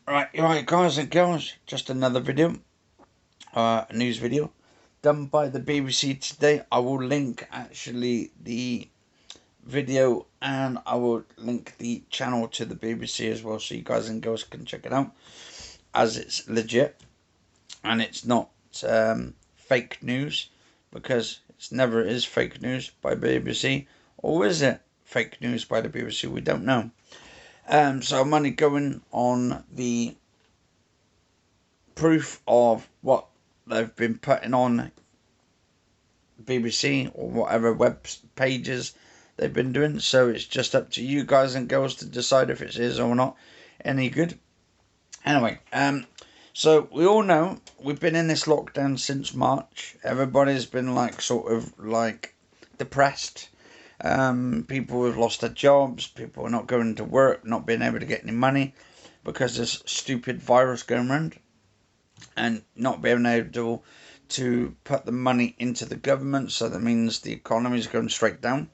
Right, guys and girls, just another video, a news video done by the BBC today. I will link actually the video and I will link the channel to the BBC as well, so you guys and girls can check it out, as it's legit and it's not fake news, because it's never is fake news by BBC, or is it fake news by the BBC? We don't know. So I'm only going on the proof of what they've been putting on BBC or whatever web pages they've been doing. So it's just up to you guys and girls to decide if it is or not any good. Anyway, so we all know we've been in this lockdown since March. Everybody's been sort of depressed. People have lost their jobs. People are not going to work, not being able to get any money because this stupid virus going around, and not being able to put the money into the government. So that means the economy is going straight down.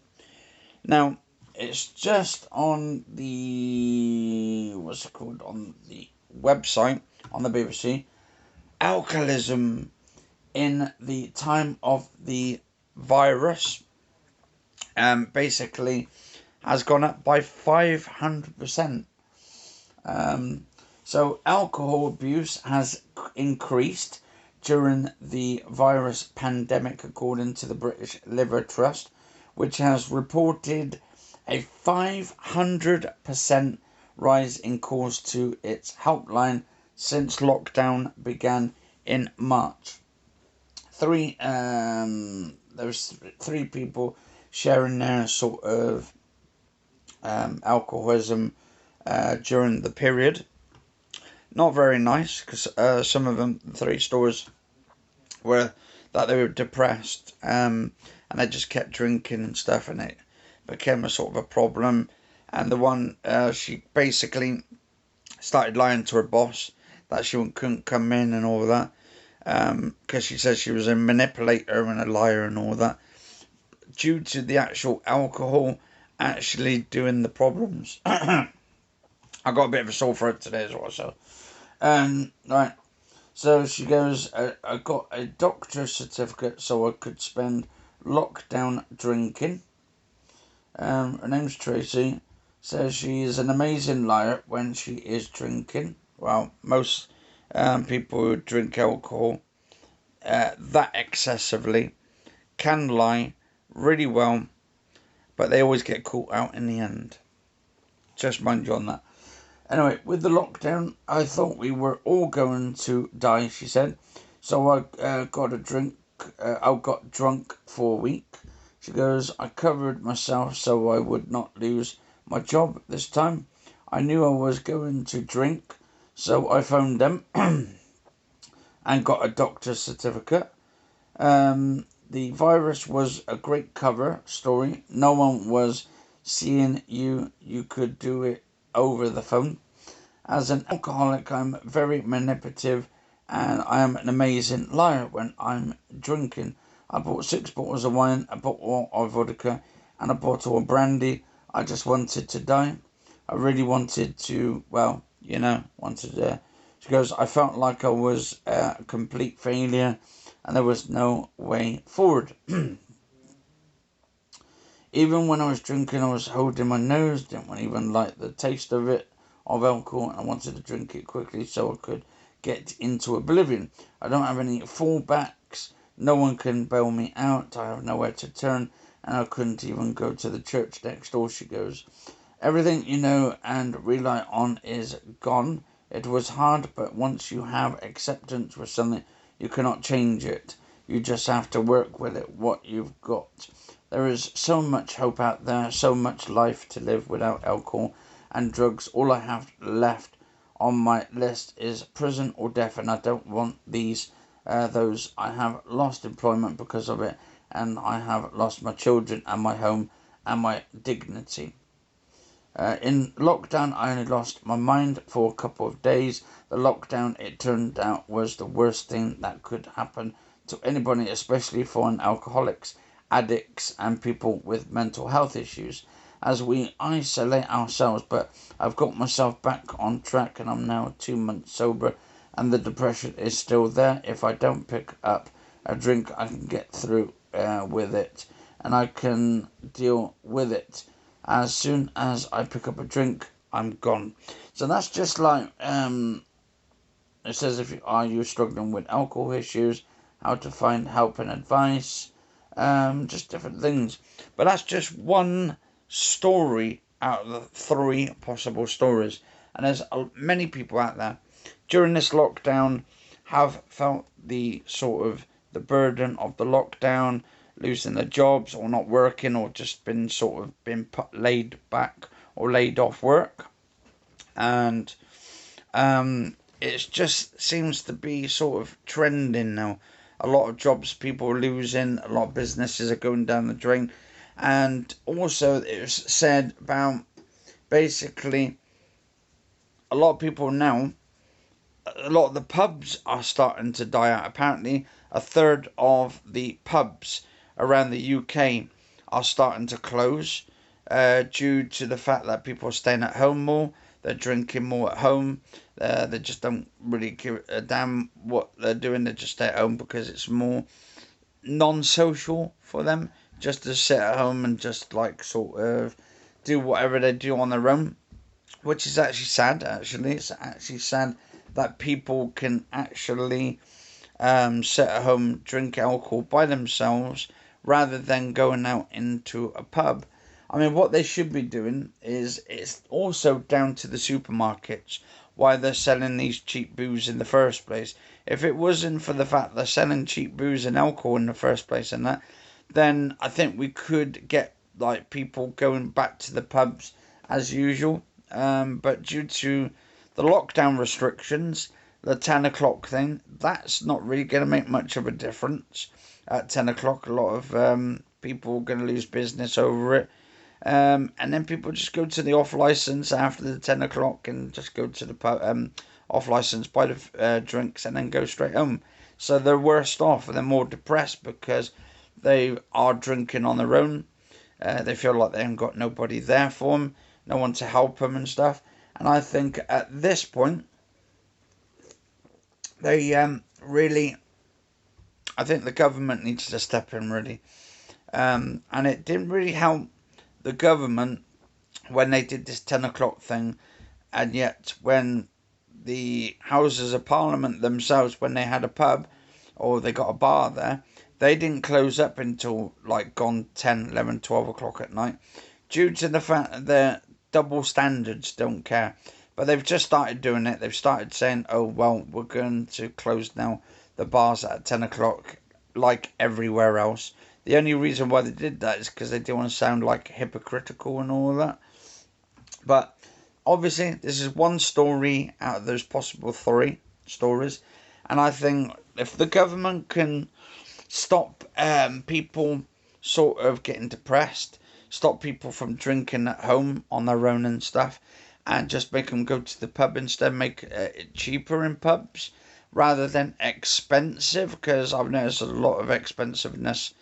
Now, it's just on the, on the website, on the BBC, alcoholism in the time of the virus basically has gone up by 500%. So alcohol abuse has increased during the virus pandemic, according to the British Liver Trust, which has reported a 500% rise in calls to its helpline since lockdown began in March. There's three people sharing their sort of alcoholism during the period. Not very nice, because some of them, 3 stories, were that they were depressed, and they just kept drinking and stuff, and it became a sort of a problem. And the one, she basically started lying to her boss that she couldn't come in and all of that, because she said she was a manipulator and a liar and all that, due to the actual alcohol actually doing the problems. I got a bit of a sore throat today as well, so right. So she goes, I got a doctor's certificate so I could spend lockdown drinking. Her name's Tracy. Says she is an amazing liar when she is drinking. Well, most people who drink alcohol that excessively can lie really well, but they always get caught out in the end. Just mind you on that. Anyway, with the lockdown, I thought we were all going to die, she said. So I got a drink. I got drunk for a week. She goes, I covered myself so I would not lose my job this time. I knew I was going to drink, so I phoned them and got a doctor's certificate. The virus was a great cover story. No one was seeing you. You could do it over the phone. As an alcoholic, I'm very manipulative, and I am an amazing liar when I'm drinking. I bought 6 bottles of wine, a bottle of vodka, and a bottle of brandy. I just wanted to die. I really wanted to, wanted to. She goes, I felt like I was a complete failure, and there was no way forward. Even when I was drinking, I was holding my nose, didn't even like the taste of alcohol, and I wanted to drink it quickly so I could get into oblivion. I don't have any fallbacks. No one can bail me out. I have nowhere to turn, and I couldn't even go to the church next door, she goes. Everything you know and rely on is gone. It was hard, but once you have acceptance for something, you cannot change it. You just have to work with it, what you've got. There is so much hope out there, so much life to live without alcohol and drugs. All I have left on my list is prison or death, and I don't want those. I have lost employment because of it, and I have lost my children and my home and my dignity. In lockdown, I only lost my mind for a couple of days. The lockdown, it turned out, was the worst thing that could happen to anybody, especially for alcoholics, addicts, and people with mental health issues. as we isolate ourselves. But I've got myself back on track, and I'm now 2 months sober, and the depression is still there. If I don't pick up a drink, I can get through with it, and I can deal with it. As soon as I pick up a drink, I'm gone. So that's just like it says, if you struggling with alcohol issues, how to find help and advice, just different things. But that's just one story out of the 3 possible stories. And there's many people out there during this lockdown have felt the sort of the burden of the lockdown, losing their jobs or not working, or just been laid back or laid off work. And it just seems to be sort of trending now. A lot of jobs people are losing, a lot of businesses are going down the drain. And also it was said about basically a lot of people now, a lot of the pubs are starting to die out. Apparently a third of the pubs around the UK are starting to close due to the fact that people are staying at home more. They're drinking more at home. They just don't really give a damn what they're doing. They just stay at home because it's more non-social for them. Just to sit at home and just like sort of do whatever they do on their own. Which is actually sad, actually. It's actually sad that people can actually sit at home, drink alcohol by themselves, rather than going out into a pub. I mean, what they should be doing is, it's also down to the supermarkets why they're selling these cheap booze in the first place. If it wasn't for the fact they're selling cheap booze and alcohol in the first place and that, then I think we could get like people going back to the pubs as usual. But due to the lockdown restrictions, the 10 o'clock thing, that's not really going to make much of a difference. At 10 o'clock, a lot of people are going to lose business over it. And then people just go to the off license after the 10 o'clock and just go to the pub, off license, buy the drinks, and then go straight home. So they're worse off, and they're more depressed because they are drinking on their own. They feel like they haven't got nobody there for them, no one to help them and stuff. And I think at this point, they really, I think the government needs to step in really. And it didn't really help the government when they did this 10 o'clock thing, and yet when the Houses of Parliament themselves, when they had a pub or they got a bar there, they didn't close up until like gone 10, 11, 12 o'clock at night, due to the fact that their double standards don't care. But they've just started doing it. They've started saying, oh, well, we're going to close now the bars at 10 o'clock like everywhere else. The only reason why they did that is because they didn't want to sound like hypocritical and all that. But obviously, this is one story out of those possible 3 stories. And I think if the government can stop people sort of getting depressed, stop people from drinking at home on their own and stuff, and just make them go to the pub instead, make it cheaper in pubs rather than expensive, because I've noticed a lot of expensiveness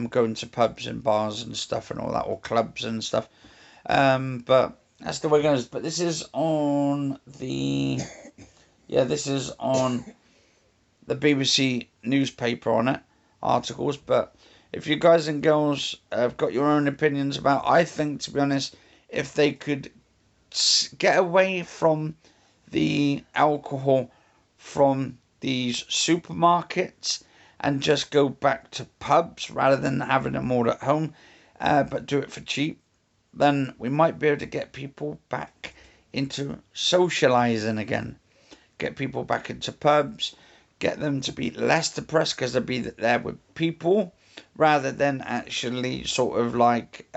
going to pubs and bars and stuff and all that, or clubs and stuff. But that's the way it goes. But this is on the BBC newspaper on it, articles. But if you guys and girls have got your own opinions about, I think, to be honest, if they could get away from the alcohol from these supermarkets and just go back to pubs rather than having them all at home, but do it for cheap, then we might be able to get people back into socialising again. Get people back into pubs, get them to be less depressed because they'll be there with people rather than actually sort of like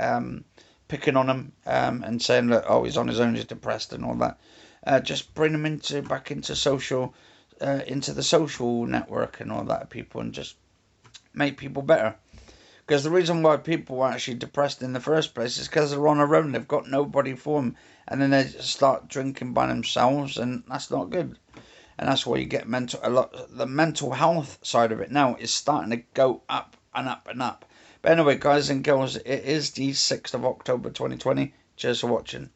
picking on them and saying, look, oh, he's on his own, he's depressed and all that. Just bring them back into social, into the social network and all that, people, and just make people better. Because the reason why people are actually depressed in the first place is because they're on their own, they've got nobody for them, and then they just start drinking by themselves, and that's not good. And that's why you get the mental health side of it now is starting to go up and up and up. But anyway, guys and girls, it is the 6th of October 2020. Cheers for watching.